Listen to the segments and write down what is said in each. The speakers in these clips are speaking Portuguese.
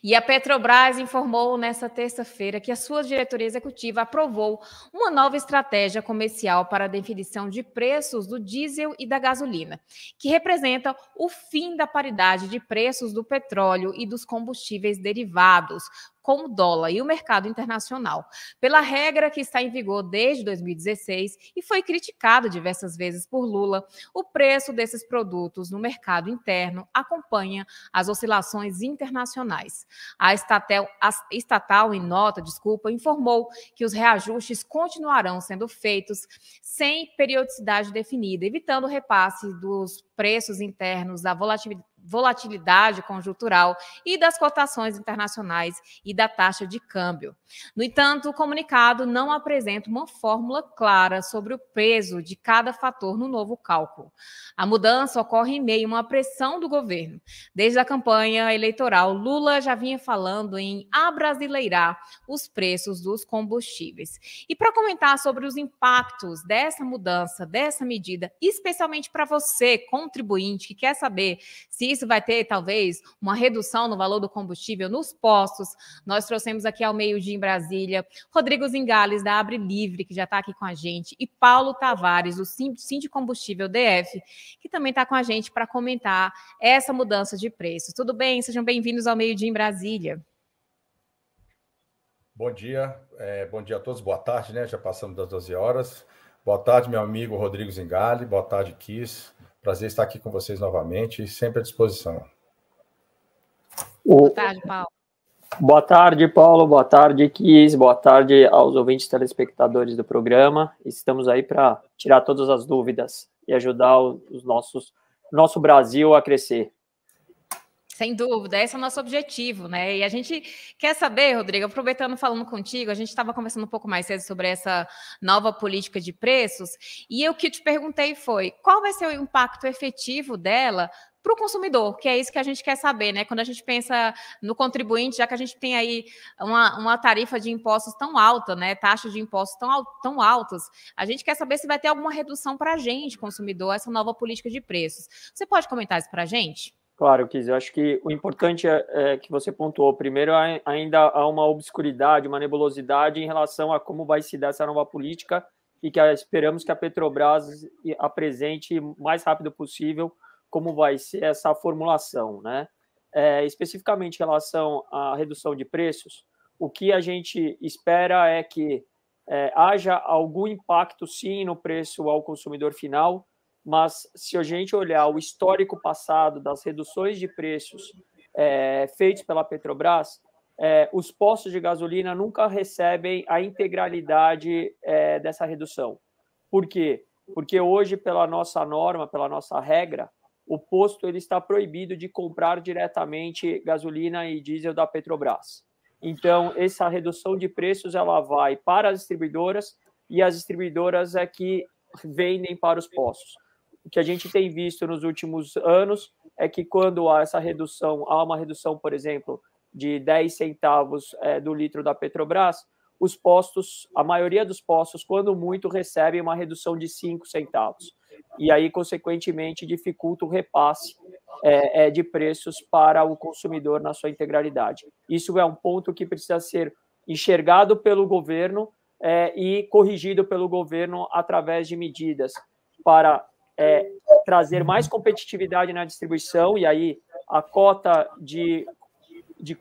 E a Petrobras informou nesta terça-feira que a sua diretoria executiva aprovou uma nova estratégia comercial para a definição de preços do diesel e da gasolina, que representa o fim da paridade de preços do petróleo e dos combustíveis derivados com o dólar e o mercado internacional, pela regra que está em vigor desde 2016 e foi criticado diversas vezes por Lula. O preço desses produtos no mercado interno acompanha as oscilações internacionais. A estatal, em nota, informou que os reajustes continuarão sendo feitos sem periodicidade definida, evitando o repasse dos preços internos da volatilidade conjuntural e das cotações internacionais e da taxa de câmbio. No entanto, o comunicado não apresenta uma fórmula clara sobre o peso de cada fator no novo cálculo. A mudança ocorre em meio a uma pressão do governo. Desde a campanha eleitoral, Lula já vinha falando em abrasileirar os preços dos combustíveis. E para comentar sobre os impactos dessa mudança, dessa medida, especialmente para você, contribuinte, que quer saber se isso vai ter, talvez, uma redução no valor do combustível nos postos, nós trouxemos aqui ao meio-dia em Brasília Rodrigo Zingales, da Abre Livre, que já está aqui com a gente, e Paulo Tavares, do Sindicombustível DF, que também está com a gente para comentar essa mudança de preços. Tudo bem? Sejam bem-vindos ao meio-dia em Brasília. Bom dia a todos, boa tarde, né? Já passamos das 12 horas. Boa tarde, meu amigo Rodrigo Zingales, boa tarde, Kiss. Prazer estar aqui com vocês novamente e sempre à disposição. Boa tarde, Paulo. Boa tarde, Paulo. Boa tarde, Kiss. Boa tarde aos ouvintes telespectadores do programa. Estamos aí para tirar todas as dúvidas e ajudar nosso Brasil a crescer. Sem dúvida, esse é o nosso objetivo, né? E a gente quer saber, Rodrigo, aproveitando falando contigo, a gente estava conversando um pouco mais cedo sobre essa nova política de preços, e o que te perguntei foi, qual vai ser o impacto efetivo dela para o consumidor, que é isso que a gente quer saber, né? Quando a gente pensa no contribuinte, já que a gente tem aí uma tarifa de impostos tão alta, né? Taxas de impostos tão altas, a gente quer saber se vai ter alguma redução para a gente, consumidor, essa nova política de preços. Você pode comentar isso para a gente? Claro, Kiz, eu acho que o importante é que você pontuou. Primeiro, ainda há uma obscuridade, uma nebulosidade em relação a como vai se dar essa nova política e que esperamos que a Petrobras apresente o mais rápido possível como vai ser essa formulação, né? Especificamente em relação à redução de preços, o que a gente espera é que haja algum impacto, sim, no preço ao consumidor final, mas se a gente olhar o histórico passado das reduções de preços feitos pela Petrobras, os postos de gasolina nunca recebem a integralidade dessa redução. Por quê? Porque hoje, pela nossa norma, pela nossa regra, o posto ele está proibido de comprar diretamente gasolina e diesel da Petrobras. Então, essa redução de preços ela vai para as distribuidoras e as distribuidoras é que vendem para os postos. O que a gente tem visto nos últimos anos é que quando há essa redução, há uma redução, por exemplo, de 10 centavos do litro da Petrobras, os postos, a maioria dos postos, quando muito, recebem uma redução de 5 centavos. E aí, consequentemente, dificulta o repasse de preços para o consumidor na sua integralidade. Isso é um ponto que precisa ser enxergado pelo governo e corrigido pelo governo através de medidas para trazer mais competitividade na distribuição, e aí a cota de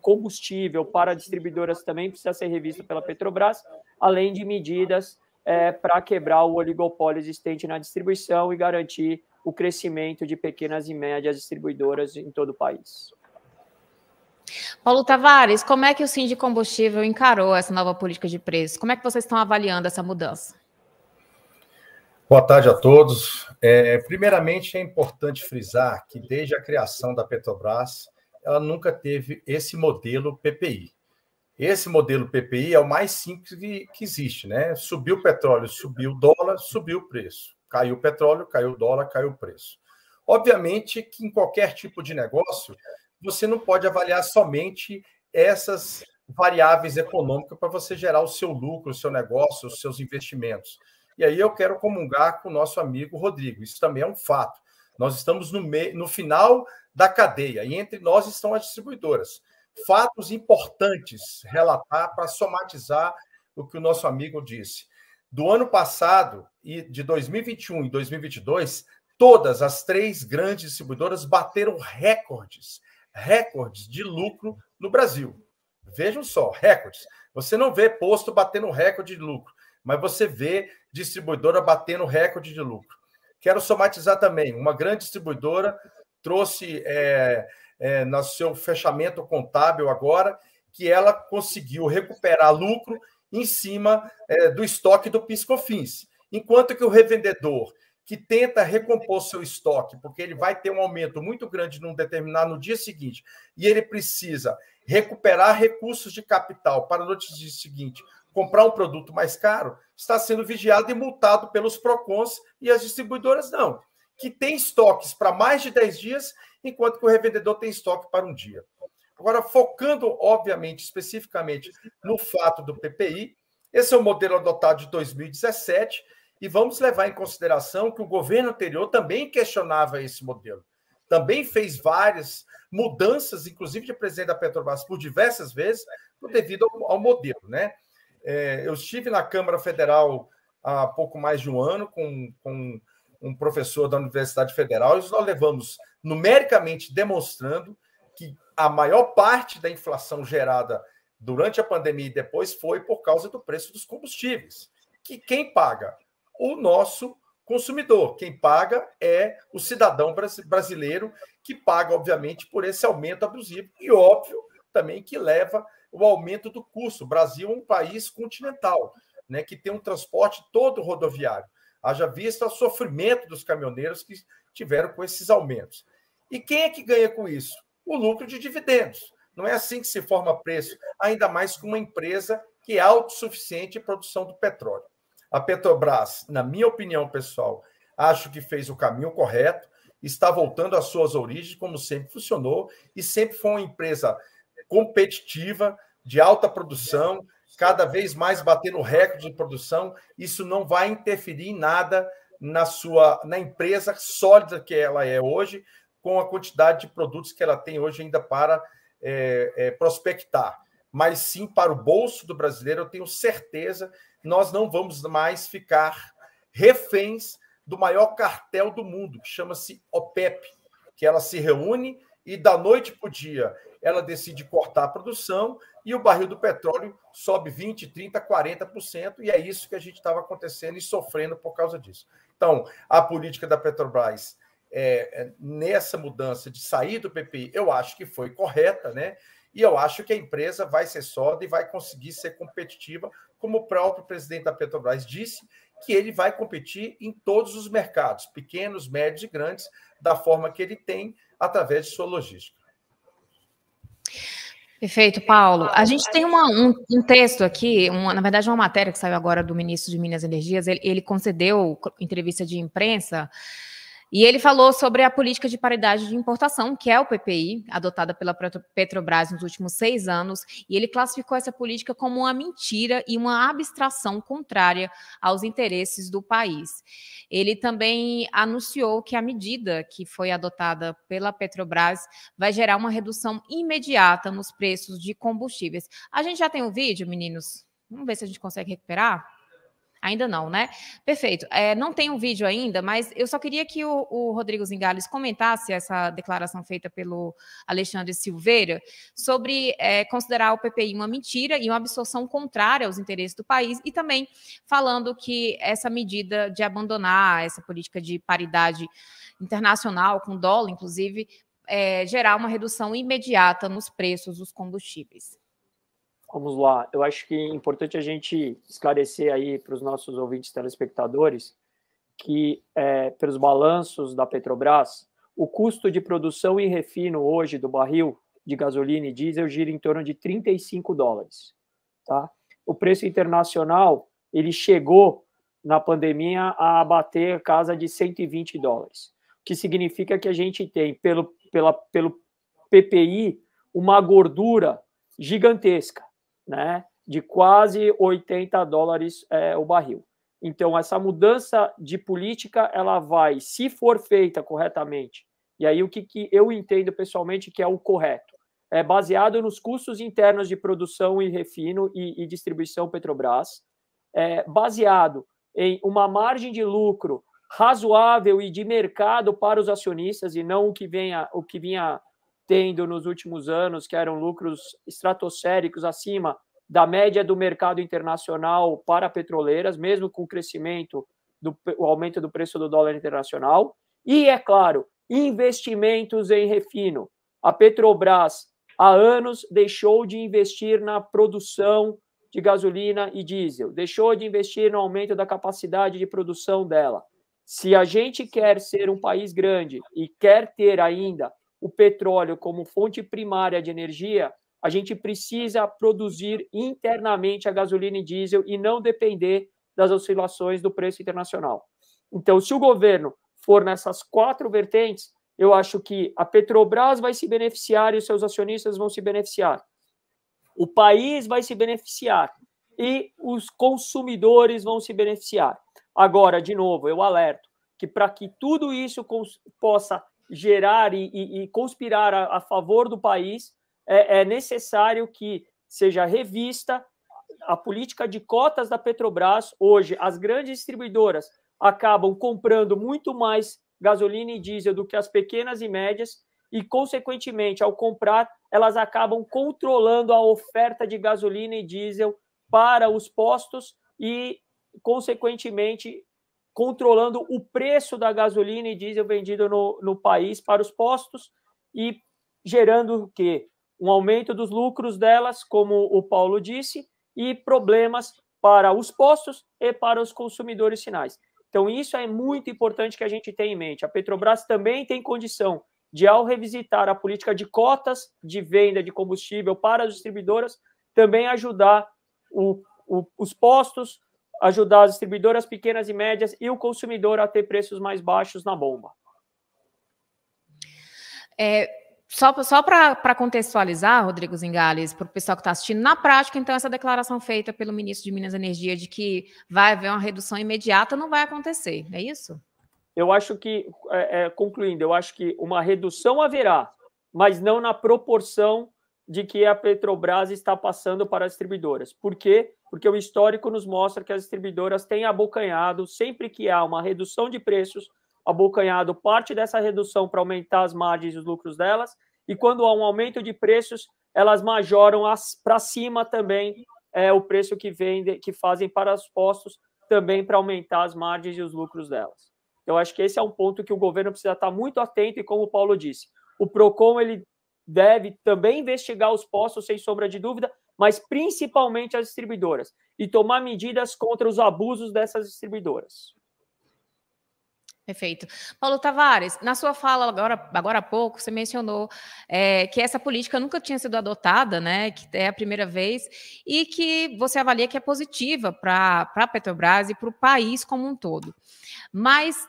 combustível para distribuidoras também precisa ser revista pela Petrobras, além de medidas para quebrar o oligopólio existente na distribuição e garantir o crescimento de pequenas e médias distribuidoras em todo o país. Paulo Tavares, como é que o Sindicombustível encarou essa nova política de preços? Como é que vocês estão avaliando essa mudança? Boa tarde a todos. Primeiramente, é importante frisar que desde a criação da Petrobras, ela nunca teve esse modelo PPI. Esse modelo PPI é o mais simples que existe, né? Subiu o petróleo, subiu o dólar, subiu o preço. Caiu o petróleo, caiu o dólar, caiu o preço. Obviamente que em qualquer tipo de negócio, você não pode avaliar somente essas variáveis econômicas para você gerar o seu lucro, o seu negócio, os seus investimentos. E aí eu quero comungar com o nosso amigo Rodrigo. Isso também é um fato. Nós estamos no final da cadeia e entre nós estão as distribuidoras. fatos importantes relatar para somatizar o que o nosso amigo disse. Do ano passado, e de 2021 e 2022, todas as 3 grandes distribuidoras bateram recordes de lucro no Brasil. Vejam só, recordes. Você não vê posto batendo recorde de lucro, mas você vê distribuidora batendo recorde de lucro. Quero somatizar também. Uma grande distribuidora trouxe no seu fechamento contábil agora que ela conseguiu recuperar lucro em cima do estoque do PIS/COFINS. Enquanto que o revendedor que tenta recompor seu estoque, porque ele vai ter um aumento muito grande no dia seguinte, e ele precisa recuperar recursos de capital para no dia seguinte comprar um produto mais caro, está sendo vigiado e multado pelos PROCONs, e as distribuidoras não, que tem estoques para mais de 10 dias, enquanto que o revendedor tem estoque para um dia. Agora, focando, obviamente, especificamente no fato do PPI, esse é o modelo adotado de 2017, e vamos levar em consideração que o governo anterior também questionava esse modelo. Também fez várias mudanças, inclusive de presidente da Petrobras, por diversas vezes, devido ao modelo, né? Eu estive na Câmara Federal há pouco mais de um ano com um professor da Universidade Federal, e nós levamos numericamente demonstrando que a maior parte da inflação gerada durante a pandemia e depois foi por causa do preço dos combustíveis. Que quem paga? O nosso consumidor. Quem paga é o cidadão brasileiro, que paga, obviamente, por esse aumento abusivo. E, óbvio, também que leva o aumento do custo. O Brasil é um país continental, né, que tem um transporte todo rodoviário. Haja vista o sofrimento dos caminhoneiros que tiveram com esses aumentos. E quem é que ganha com isso? O lucro de dividendos. Não é assim que se forma preço, ainda mais com uma empresa que é autossuficiente em produção do petróleo. A Petrobras, na minha opinião pessoal, acho que fez o caminho correto, está voltando às suas origens, como sempre funcionou, e sempre foi uma empresa competitiva, de alta produção, cada vez mais batendo recorde de produção. Isso não vai interferir em nada na empresa sólida que ela é hoje, com a quantidade de produtos que ela tem hoje ainda para prospectar. Mas sim, para o bolso do brasileiro, eu tenho certeza, nós não vamos mais ficar reféns do maior cartel do mundo, que chama-se OPEP, que ela se reúne e da noite para o dia ela decide cortar a produção e o barril do petróleo sobe 20%, 30%, 40%, e é isso que a gente estava acontecendo e sofrendo por causa disso. Então, a política da Petrobras, nessa mudança de sair do PPI, eu acho que foi correta, né? E eu acho que a empresa vai ser sólida e vai conseguir ser competitiva, como o próprio presidente da Petrobras disse, que ele vai competir em todos os mercados, pequenos, médios e grandes, da forma que ele tem, através de sua logística. Perfeito, Paulo. A gente tem um texto aqui, na verdade, uma matéria que saiu agora do ministro de Minas e Energias. Ele concedeu entrevista de imprensa e ele falou sobre a política de paridade de importação, que é o PPI, adotada pela Petrobras nos últimos 6 anos, e ele classificou essa política como uma mentira e uma abstração contrária aos interesses do país. Ele também anunciou que a medida que foi adotada pela Petrobras vai gerar uma redução imediata nos preços de combustíveis. A gente já tem um vídeo, meninos? Vamos ver se a gente consegue recuperar. Ainda não, né? Perfeito. Não tem um vídeo ainda, mas eu só queria que o Rodrigo Zingales comentasse essa declaração feita pelo Alexandre Silveira sobre considerar o PPI uma mentira e uma absorção contrária aos interesses do país, e também falando que essa medida de abandonar essa política de paridade internacional, com dólar, inclusive, gerar uma redução imediata nos preços dos combustíveis. Vamos lá, eu acho que é importante a gente esclarecer aí para os nossos ouvintes telespectadores que, pelos balanços da Petrobras, o custo de produção e refino hoje do barril de gasolina e diesel gira em torno de $35. Tá? O preço internacional, ele chegou na pandemia a bater casa de $120, o que significa que a gente tem, pelo PPI, uma gordura gigantesca, né, de quase $80 o barril. Então, essa mudança de política, ela vai, se for feita corretamente, e aí o que eu entendo pessoalmente que é o correto, baseado nos custos internos de produção e refino e distribuição Petrobras, baseado em uma margem de lucro razoável e de mercado para os acionistas, e não o que vinha tendo nos últimos anos, que eram lucros estratosféricos acima da média do mercado internacional para petroleiras, mesmo com o crescimento, o aumento do preço do dólar internacional. E, é claro, investimentos em refino. A Petrobras, há anos, deixou de investir na produção de gasolina e diesel, deixou de investir no aumento da capacidade de produção dela. Se a gente quer ser um país grande e quer ter ainda o petróleo como fonte primária de energia, a gente precisa produzir internamente a gasolina e diesel e não depender das oscilações do preço internacional. Então, se o governo for nessas 4 vertentes, eu acho que a Petrobras vai se beneficiar e os seus acionistas vão se beneficiar. O país vai se beneficiar e os consumidores vão se beneficiar. Agora, de novo, eu alerto que para que tudo isso possa gerar e conspirar a favor do país, é necessário que seja revista a política de cotas da Petrobras. Hoje, as grandes distribuidoras acabam comprando muito mais gasolina e diesel do que as pequenas e médias e, consequentemente, ao comprar, elas acabam controlando a oferta de gasolina e diesel para os postos e, consequentemente, controlando o preço da gasolina e diesel vendido no país para os postos e gerando o quê? Um aumento dos lucros delas, como o Paulo disse, e problemas para os postos e para os consumidores finais. Então, isso é muito importante que a gente tenha em mente. A Petrobras também tem condição de, ao revisitar a política de cotas de venda de combustível para as distribuidoras, também ajudar os postos, ajudar as distribuidoras pequenas e médias e o consumidor a ter preços mais baixos na bomba. Só para contextualizar, Rodrigo Zingales, para o pessoal que está assistindo, na prática, então, essa declaração feita pelo ministro de Minas e Energia de que vai haver uma redução imediata não vai acontecer, é isso? Eu acho que, concluindo, eu acho que uma redução haverá, mas não na proporção de que a Petrobras está passando para as distribuidoras. Por quê? Porque o histórico nos mostra que as distribuidoras têm abocanhado, sempre que há uma redução de preços, abocanhado parte dessa redução para aumentar as margens e os lucros delas, e quando há um aumento de preços, elas majoram para cima também o preço que fazem para os postos, também para aumentar as margens e os lucros delas. Eu acho que esse é um ponto que o governo precisa estar muito atento, e como o Paulo disse, o PROCON ele deve também investigar os postos, sem sombra de dúvida, mas principalmente as distribuidoras, e tomar medidas contra os abusos dessas distribuidoras. Perfeito. Paulo Tavares, na sua fala agora há pouco, você mencionou que essa política nunca tinha sido adotada, né, que é a primeira vez, e que você avalia que é positiva para a Petrobras e para o país como um todo. Mas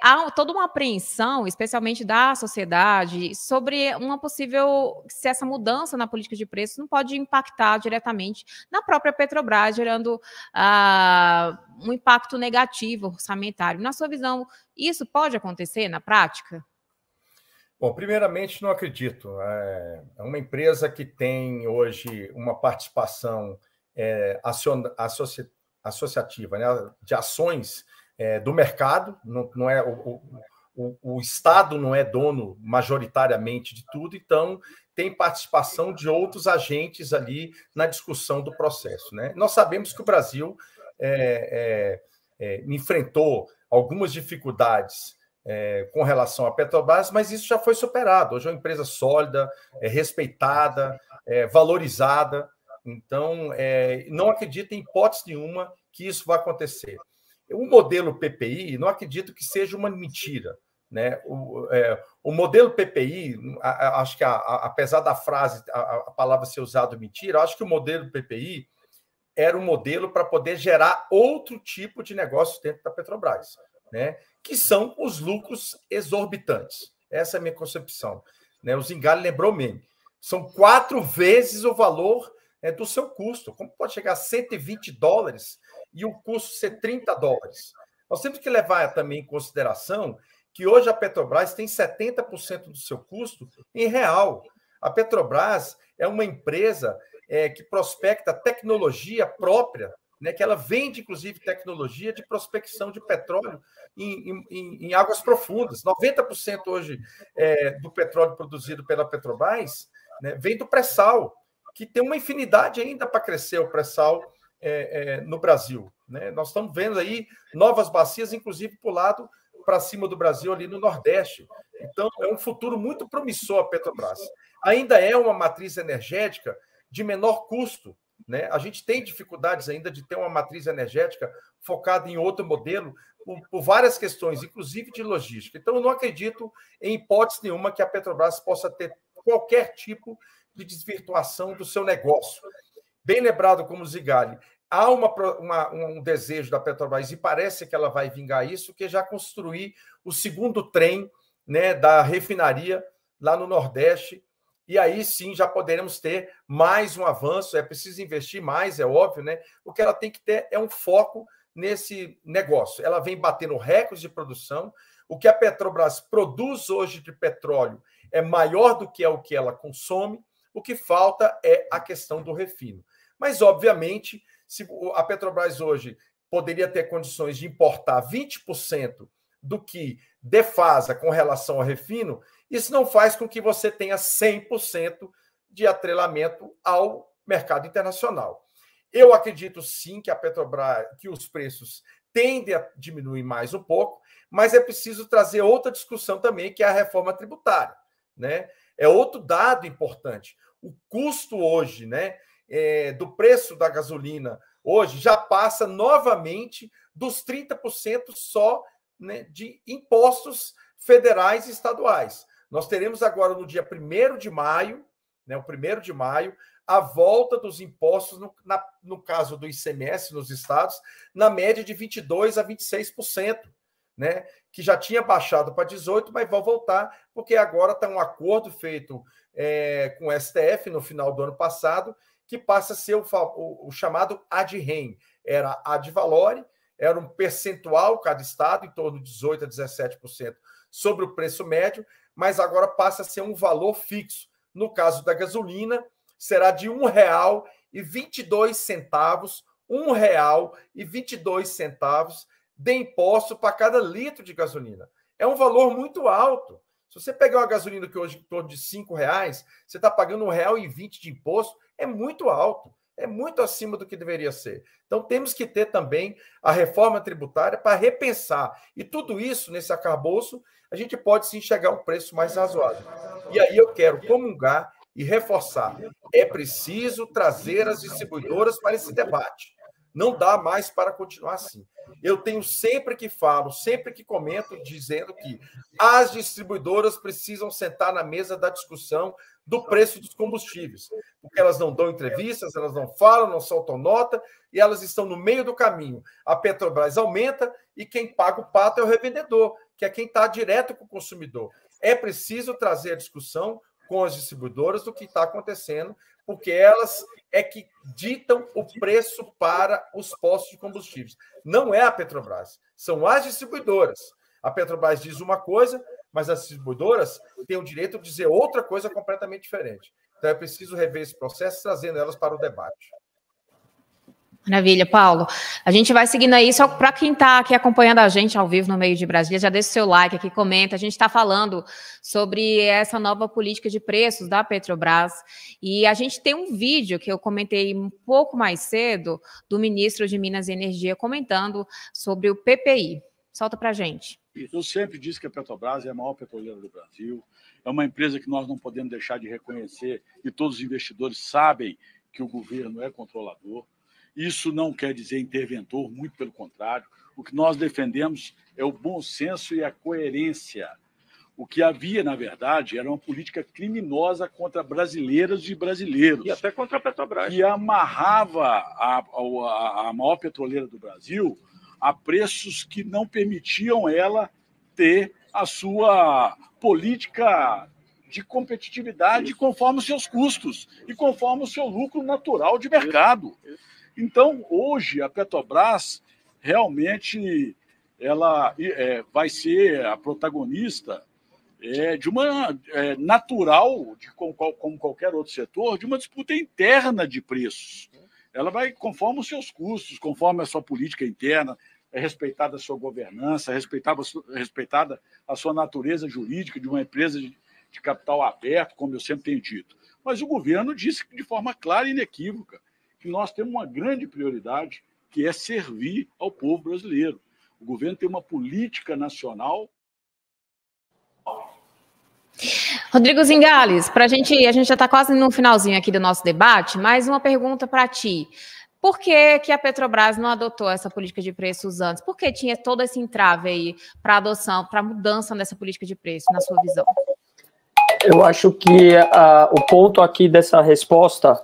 há toda uma apreensão, especialmente da sociedade, sobre uma possível, se essa mudança na política de preços não pode impactar diretamente na própria Petrobras, gerando um impacto negativo orçamentário. Na sua visão, isso pode acontecer na prática? Bom, primeiramente, não acredito. É uma empresa que tem hoje uma participação associativa, né, de ações do mercado, não é o Estado não é dono majoritariamente de tudo, então tem participação de outros agentes ali na discussão do processo, né? Nós sabemos que o Brasil enfrentou algumas dificuldades com relação à Petrobras, mas isso já foi superado. Hoje é uma empresa sólida, respeitada, valorizada. Então, não acredito em hipótese nenhuma que isso vai acontecer. O modelo PPI, não acredito que seja uma mentira, né? O modelo PPI, acho que apesar da frase, a palavra ser usada mentira, acho que o modelo PPI era um modelo para poder gerar outro tipo de negócio dentro da Petrobras, né? Que são os lucros exorbitantes. Essa é a minha concepção, né? O Zingale lembrou bem. São 4 vezes o valor do seu custo. Como pode chegar a $120 e o custo ser $30? Nós temos que levar também em consideração que hoje a Petrobras tem 70% do seu custo em real. A Petrobras é uma empresa que prospecta tecnologia própria, né, que ela vende, inclusive, tecnologia de prospecção de petróleo em águas profundas. 90% hoje do petróleo produzido pela Petrobras, né, vem do pré-sal, que tem uma infinidade ainda para crescer o pré-sal no Brasil. Né? Nós estamos vendo aí novas bacias, inclusive para o lado para cima do Brasil, ali no Nordeste. Então, é um futuro muito promissor a Petrobras. Ainda é uma matriz energética de menor custo, né? A gente tem dificuldades ainda de ter uma matriz energética focada em outro modelo por várias questões, inclusive de logística. Então, eu não acredito, em hipótese nenhuma, que a Petrobras possa ter qualquer tipo de desvirtuação do seu negócio. Bem lembrado como Zigali, há um desejo da Petrobras, e parece que ela vai vingar isso, que é já construir o segundo trem, né, da refinaria lá no Nordeste, e aí sim já poderemos ter mais um avanço. É preciso investir mais, é óbvio, né? O que ela tem que ter é um foco nesse negócio. Ela vem batendo recordes de produção. O que a Petrobras produz hoje de petróleo é maior do que o que ela consome. O que falta é a questão do refino. Mas, obviamente, se a Petrobras hoje poderia ter condições de importar 20% do que defasa com relação ao refino, isso não faz com que você tenha 100% de atrelamento ao mercado internacional. Eu acredito sim que a Petrobras, que os preços tendem a diminuir mais um pouco, mas é preciso trazer outra discussão também, que é a reforma tributária, né? É outro dado importante. O custo hoje, né, do preço da gasolina hoje já passa novamente dos 30% só, né, de impostos federais e estaduais. Nós teremos agora, no dia 1º de maio, né, o 1º de maio, a volta dos impostos, no caso do ICMS nos estados, na média de 22% a 26%, né, que já tinha baixado para 18%, mas vai voltar, porque agora está um acordo feito com o STF no final do ano passado, que passa a ser o chamado ad rem. Era ad valorem, era um percentual, cada estado, em torno de 18% a 17% sobre o preço médio, mas agora passa a ser um valor fixo. No caso da gasolina, será de R$ 1,22, R$ 1,22 de imposto para cada litro de gasolina. É um valor muito alto. Se você pegar uma gasolina que hoje é em torno de R$ 5,00, você está pagando R$ 1,20 de imposto, é muito alto. É muito acima do que deveria ser. Então, temos que ter também a reforma tributária para repensar. E tudo isso, nesse arcabouço, a gente pode sim chegar a um preço mais razoável. E aí eu quero comungar e reforçar. É preciso trazer as distribuidoras para esse debate. Não dá mais para continuar assim. Eu tenho sempre que falo, sempre que comento, dizendo que as distribuidoras precisam sentar na mesa da discussão do preço dos combustíveis, porque elas não dão entrevistas, elas não falam, não soltam nota, e elas estão no meio do caminho. A Petrobras aumenta e quem paga o pato é o revendedor, que é quem está direto com o consumidor. É preciso trazer a discussão com as distribuidoras do que está acontecendo, porque elas é que ditam o preço para os postos de combustíveis. Não é a Petrobras, são as distribuidoras. A Petrobras diz uma coisa, mas as distribuidoras têm o direito de dizer outra coisa completamente diferente. Então, é preciso rever esse processo, trazendo elas para o debate. Maravilha, Paulo. A gente vai seguindo aí, só para quem está aqui acompanhando a gente ao vivo no Meio de Brasília, já deixa o seu like aqui, comenta. A gente está falando sobre essa nova política de preços da Petrobras e a gente tem um vídeo que eu comentei um pouco mais cedo do ministro de Minas e Energia comentando sobre o PPI. Solta para a gente. Eu sempre disse que a Petrobras é a maior petroleira do Brasil, é uma empresa que nós não podemos deixar de reconhecer e todos os investidores sabem que o governo é controlador. Isso não quer dizer interventor, muito pelo contrário. O que nós defendemos é o bom senso e a coerência. O que havia, na verdade, era uma política criminosa contra brasileiras e brasileiros. E até contra a Petrobras. Que amarrava a maior petroleira do Brasil a preços que não permitiam ela ter a sua política de competitividade conforme os seus custos e conforme o seu lucro natural de mercado. Então, hoje, a Petrobras realmente ela vai ser a protagonista de uma natural, como qualquer outro setor, de uma disputa interna de preços. Ela vai conforme os seus custos, conforme a sua política interna, é respeitada a sua governança, respeitada a sua natureza jurídica de uma empresa de capital aberto, como eu sempre tenho dito. Mas o governo disse de forma clara e inequívoca que nós temos uma grande prioridade, que é servir ao povo brasileiro. O governo tem uma política nacional. Rodrigo Zingales, a gente já está quase no finalzinho aqui do nosso debate, mais uma pergunta para ti. Por que a Petrobras não adotou essa política de preços antes? Por que tinha todo esse entrave aí para adoção, para mudança dessa política de preço, na sua visão? Eu acho que o ponto aqui dessa resposta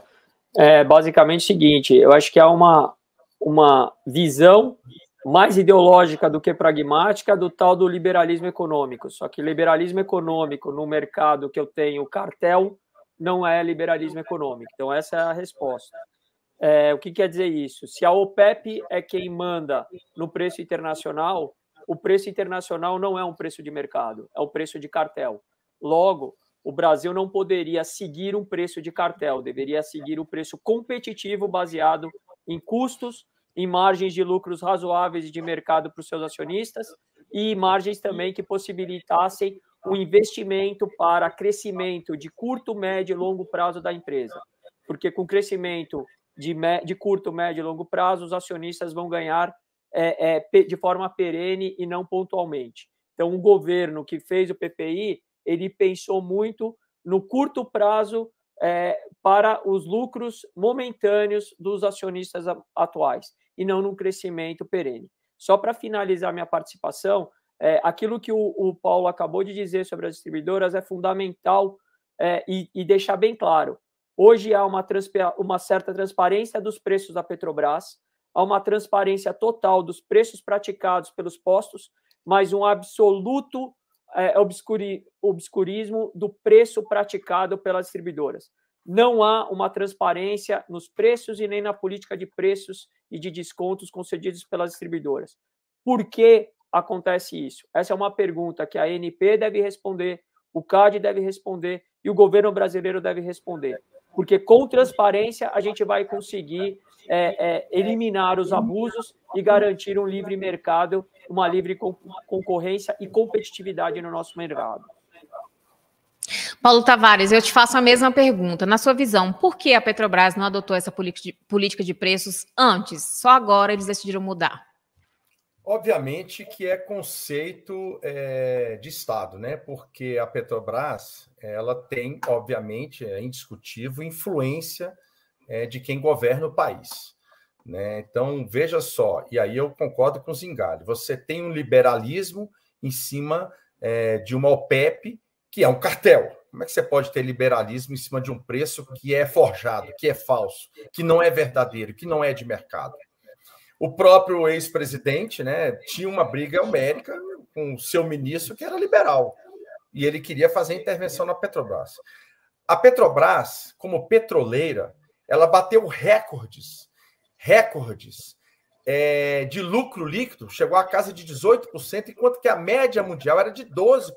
é basicamente o seguinte: eu acho que há uma visão mais ideológica do que pragmática do tal do liberalismo econômico. Só que liberalismo econômico no mercado que eu tenho cartel não é liberalismo econômico. Então, essa é a resposta. O que quer dizer isso? Se a OPEP é quem manda no preço internacional, o preço internacional não é um preço de mercado, é um preço de cartel. Logo, o Brasil não poderia seguir um preço de cartel, deveria seguir o preço competitivo baseado em custos, em margens de lucros razoáveis de mercado para os seus acionistas e margens também que possibilitassem o investimento para crescimento de curto, médio e longo prazo da empresa. Porque com crescimento de curto, médio e longo prazo, os acionistas vão ganhar de forma perene e não pontualmente. Então, o governo que fez o PPI, ele pensou muito no curto prazo para os lucros momentâneos dos acionistas atuais e não num crescimento perene. Só para finalizar minha participação, aquilo que o Paulo acabou de dizer sobre as distribuidoras é fundamental e deixar bem claro. Hoje há uma certa transparência dos preços da Petrobras, há uma transparência total dos preços praticados pelos postos, mas um absoluto obscurismo do preço praticado pelas distribuidoras. Não há uma transparência nos preços e nem na política de preços e de descontos concedidos pelas distribuidoras. Por que acontece isso? Essa é uma pergunta que a ANP deve responder, o CAD deve responder e o governo brasileiro deve responder. Porque com transparência a gente vai conseguir eliminar os abusos e garantir um livre mercado, uma livre concorrência e competitividade no nosso mercado. Paulo Tavares, eu te faço a mesma pergunta. Na sua visão, por que a Petrobras não adotou essa política de preços antes? Só agora eles decidiram mudar. Obviamente que é conceito de Estado, né? Porque a Petrobras ela tem, obviamente, é indiscutível, influência de quem governa o país, né? Então, veja só, e aí eu concordo com o Zingale, você tem um liberalismo em cima de uma OPEP, que é um cartel. Como é que você pode ter liberalismo em cima de um preço que é forjado, que é falso, que não é verdadeiro, que não é de mercado? O próprio ex-presidente, né, tinha uma briga homérica com o seu ministro, que era liberal, e ele queria fazer intervenção na Petrobras. A Petrobras, como petroleira, ela bateu recordes de lucro líquido, chegou à casa de 18%, enquanto que a média mundial era de 12%.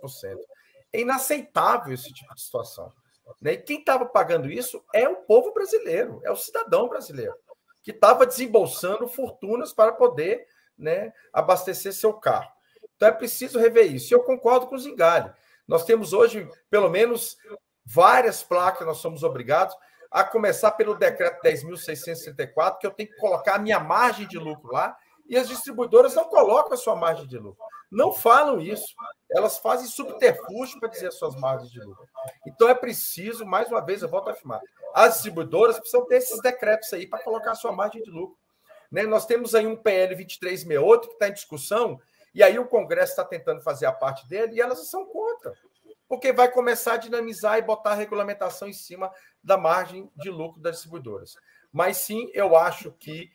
É inaceitável esse tipo de situação, né? E quem estava pagando isso é o povo brasileiro, é o cidadão brasileiro, que estava desembolsando fortunas para poder, né, abastecer seu carro. Então é preciso rever isso. E eu concordo com o Zingale. Nós temos hoje, pelo menos, várias placas, nós somos obrigados, a começar pelo decreto 10.634, que eu tenho que colocar a minha margem de lucro lá, e as distribuidoras não colocam a sua margem de lucro. Não falam isso. Elas fazem subterfúgio para dizer as suas margens de lucro. Então é preciso, mais uma vez, eu volto a afirmar, as distribuidoras precisam ter esses decretos aí para colocar a sua margem de lucro, né? Nós temos aí um PL 2368 que está em discussão, e aí o Congresso está tentando fazer a parte dele, e elas são contra, porque vai começar a dinamizar e botar a regulamentação em cima da margem de lucro das distribuidoras. Mas sim, eu acho que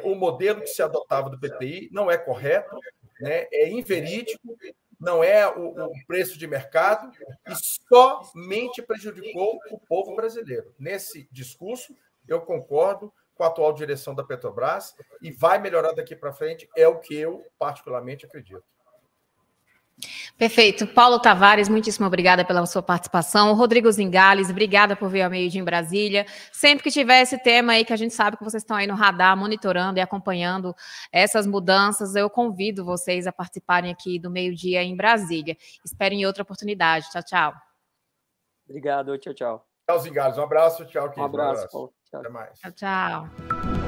o modelo que se adotava do PPI não é correto, né? É inverídico, não é o preço de mercado e somente prejudicou o povo brasileiro. Nesse discurso, eu concordo com a atual direção da Petrobras e vai melhorar daqui para frente, é o que eu particularmente acredito. Perfeito. Paulo Tavares, muitíssimo obrigada pela sua participação. Rodrigo Zingales, obrigada por vir ao Meio-Dia em Brasília. Sempre que tiver esse tema aí, que a gente sabe que vocês estão aí no radar, monitorando e acompanhando essas mudanças, eu convido vocês a participarem aqui do Meio-Dia em Brasília. Espero em outra oportunidade. Tchau, tchau. Obrigado, tchau, tchau. Tchau, Zingales. Um abraço, tchau, Keith. Um abraço, Paulo. Até mais. Tchau, tchau.